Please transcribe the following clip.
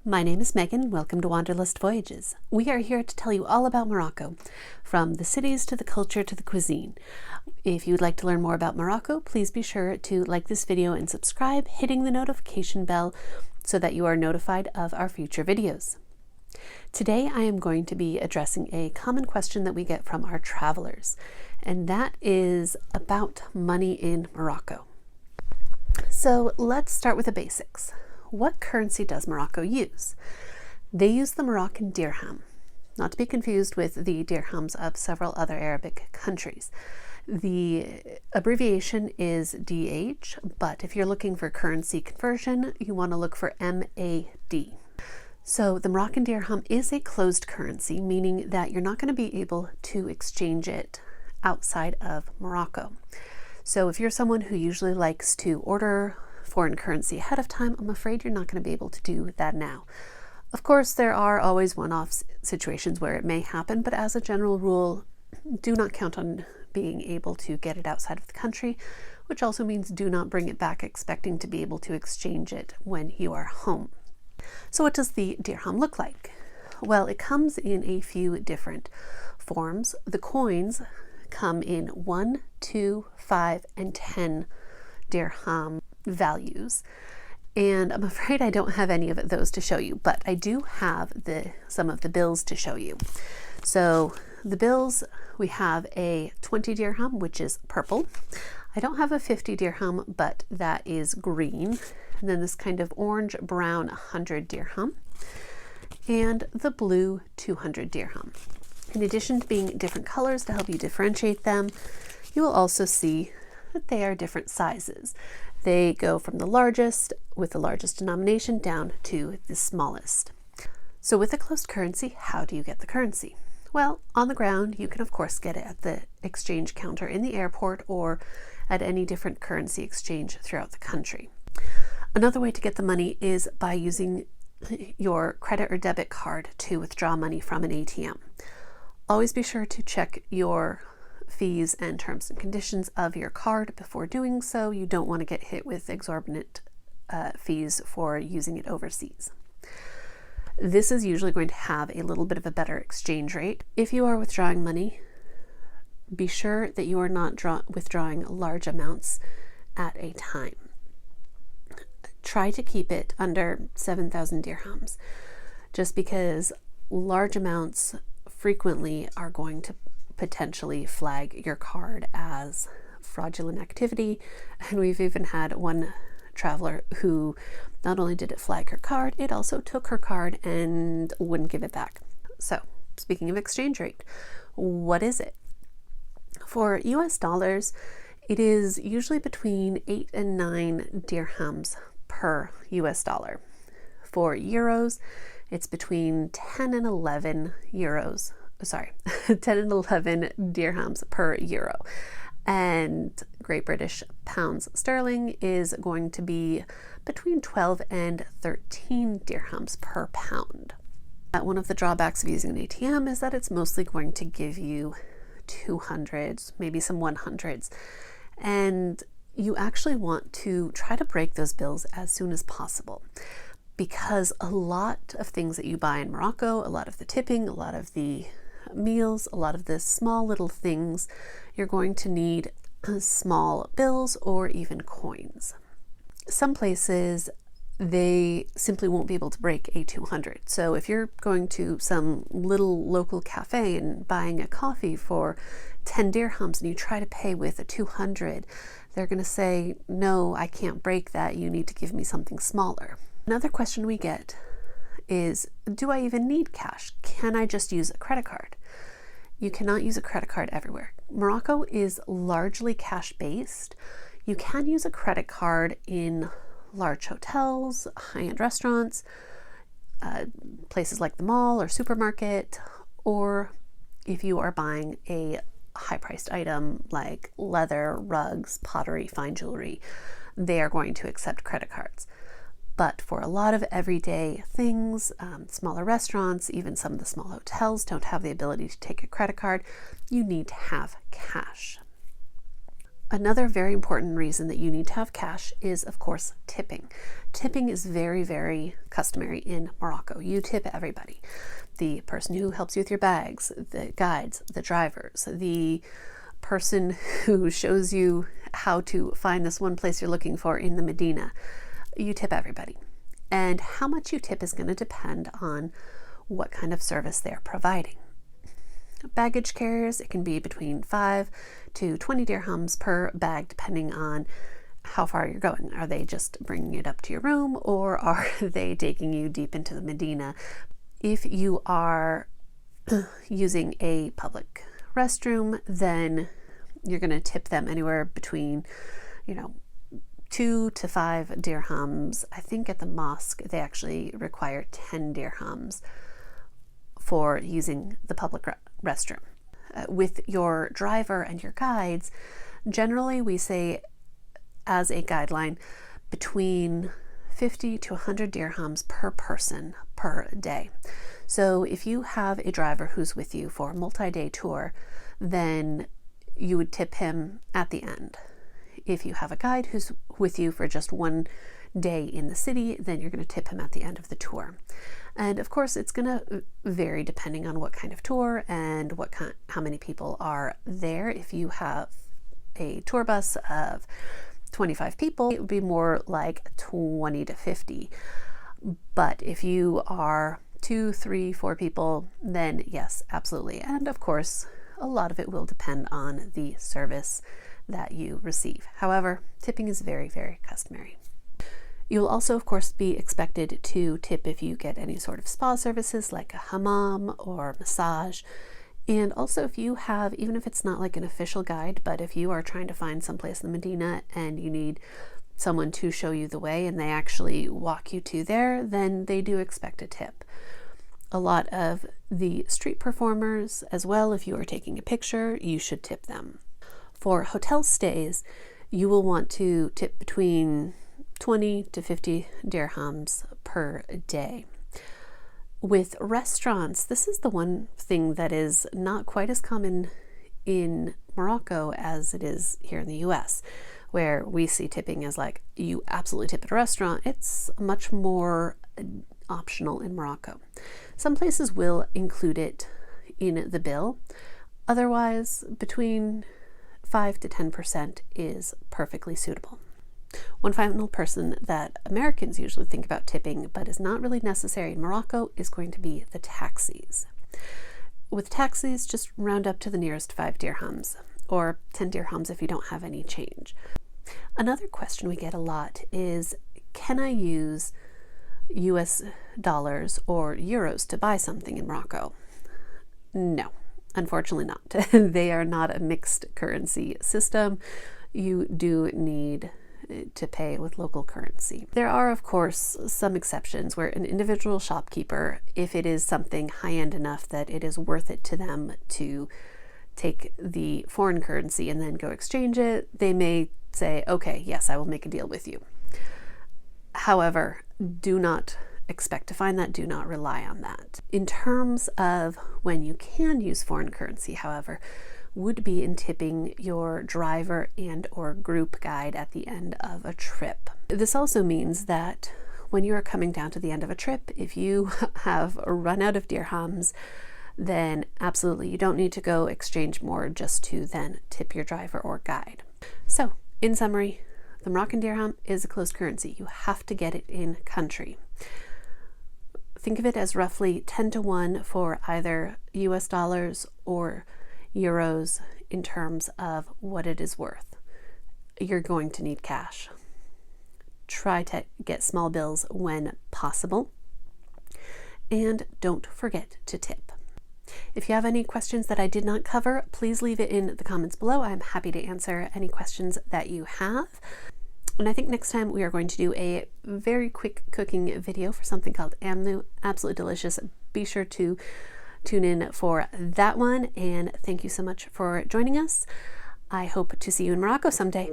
My name is Megan. Welcome to Wanderlust Voyages. We are here to tell you all about Morocco, from the cities to the culture to the cuisine. If you'd like to learn more about Morocco, please be sure to like this video and subscribe, hitting the notification bell so that you are notified of our future videos. Today I am going to be addressing a common question that we get from our travelers, and that is about money in Morocco. So let's start with the basics. What currency does Morocco use? They use the Moroccan dirham, not to be confused with the dirhams of several other Arabic countries. The abbreviation is DH, but if you're looking for currency conversion, you want to look for MAD. So the Moroccan dirham is a closed currency, meaning that you're not going to be able to exchange it outside of Morocco. So if you're someone who usually likes to order foreign currency ahead of time, I'm afraid you're not going to be able to do that now. Of course, there are always one-off situations where it may happen, but as a general rule, do not count on being able to get it outside of the country, which also means do not bring it back expecting to be able to exchange it when you are home. So what does the dirham look like? Well, it comes in a few different forms. The coins come in 1, 2, 5, and 10 dirham values, and I'm afraid I don't have any of those to show you, but I do have some of the bills to show you. So the bills, we have a 20 dirham, which is purple. I don't have a 50 dirham, but that is green. And then this kind of orange brown 100 dirham, and the blue 200 dirham. In addition to being different colors to help you differentiate them, you will also see that they are different sizes. They go from the largest, with the largest denomination, down to the smallest. So with a closed currency, how do you get the currency? Well, on the ground, you can of course get it at the exchange counter in the airport or at any different currency exchange throughout the country. Another way to get the money is by using your credit or debit card to withdraw money from an ATM. Always be sure to check your fees and terms and conditions of your card before doing so. You don't want to get hit with exorbitant fees for using it overseas. This is usually going to have a little bit of a better exchange rate. If you are withdrawing money, be sure that you are not withdrawing large amounts at a time. Try to keep it under 7,000 dirhams, just because large amounts frequently are going to potentially flag your card as fraudulent activity. And we've even had one traveler who not only did it flag her card, it also took her card and wouldn't give it back. So speaking of exchange rate, what is it? For US dollars, it is usually between 8 and 9 dirhams per US dollar. For euros, it's between 10 and 11 euros. Sorry, 10 and 11 dirhams per euro. And Great British pounds sterling is going to be between 12 and 13 dirhams per pound. One of the drawbacks of using an ATM is that it's mostly going to give you 200s, maybe some 100s. And you actually want to try to break those bills as soon as possible, because a lot of things that you buy in Morocco, a lot of the tipping, a lot of the meals, a lot of the small little things, you're going to need small bills or even coins. Some places, they simply won't be able to break a 200. So if you're going to some little local cafe and buying a coffee for 10 dirhams and you try to pay with a 200, they're going to say, no, I can't break that. You need to give me something smaller. Another question we get is, do I even need cash? Can I just use a credit card? You cannot use a credit card everywhere. Morocco is largely cash-based. You can use a credit card in large hotels, high-end restaurants, places like the mall or supermarket, or if you are buying a high-priced item like leather, rugs, pottery, fine jewelry, they are going to accept credit cards. But for a lot of everyday things, smaller restaurants, even some of the small hotels don't have the ability to take a credit card. You need to have cash. Another very important reason that you need to have cash is, of course, tipping. Tipping is very, very customary in Morocco. You tip everybody. The person who helps you with your bags, the guides, the drivers, the person who shows you how to find this one place you're looking for in the Medina. You tip everybody. And how much you tip is going to depend on what kind of service they're providing. Baggage carriers, it can be between 5 to 20 dirhams per bag, depending on how far you're going. Are they just bringing it up to your room, or are they taking you deep into the Medina? If you are using a public restroom, then you're going to tip them anywhere between, 2 to 5 dirhams. I think at the mosque, they actually require 10 dirhams for using the public restroom. With your driver and your guides, generally we say as a guideline between 50 to 100 dirhams per person per day. So if you have a driver who's with you for a multi-day tour, then you would tip him at the end. If you have a guide who's with you for just one day in the city, then you're going to tip him at the end of the tour. And of course, it's going to vary depending on what kind of tour and how many people are there. If you have a tour bus of 25 people, it would be more like 20 to 50. But if you are 2, 3, 4 people, then yes, absolutely. And of course, a lot of it will depend on the service that you receive. However, tipping is very, very customary. You'll also, of course, be expected to tip if you get any sort of spa services like a hammam or massage. And also if you have, even if it's not like an official guide, but if you are trying to find someplace in the Medina and you need someone to show you the way and they actually walk you to there, then they do expect a tip. A lot of the street performers as well, if you are taking a picture, you should tip them. For hotel stays, you will want to tip between 20 to 50 dirhams per day. With restaurants, this is the one thing that is not quite as common in Morocco as it is here in the US, where we see tipping as like, you absolutely tip at a restaurant. It's much more optional in Morocco. Some places will include it in the bill. Otherwise, between 5 to 10% is perfectly suitable. One final person that Americans usually think about tipping, but is not really necessary in Morocco, is going to be the taxis. With taxis, just round up to the nearest 5 dirhams, or 10 dirhams if you don't have any change. Another question we get a lot is, can I use US dollars or euros to buy something in Morocco? No, unfortunately not. They are not a mixed currency system. You do need to pay with local currency. There are, of course, some exceptions where an individual shopkeeper, if it is something high-end enough that it is worth it to them to take the foreign currency and then go exchange it, they may say, okay, yes, I will make a deal with you. However, do not expect to find that, do not rely on that. In terms of when you can use foreign currency, however, would be in tipping your driver and or group guide at the end of a trip. This also means that when you are coming down to the end of a trip, if you have run out of dirhams, then absolutely you don't need to go exchange more just to then tip your driver or guide. So, in summary, the Moroccan dirham is a closed currency. You have to get it in country. Think of it as roughly 10 to 1 for either US dollars or euros in terms of what it is worth. You're going to need cash. Try to get small bills when possible. And don't forget to tip. If you have any questions that I did not cover, please leave it in the comments below. I'm happy to answer any questions that you have. And I think next time we are going to do a very quick cooking video for something called amnu. Absolutely delicious. Be sure to tune in for that one, and thank you so much for joining us. I hope to see you in Morocco someday.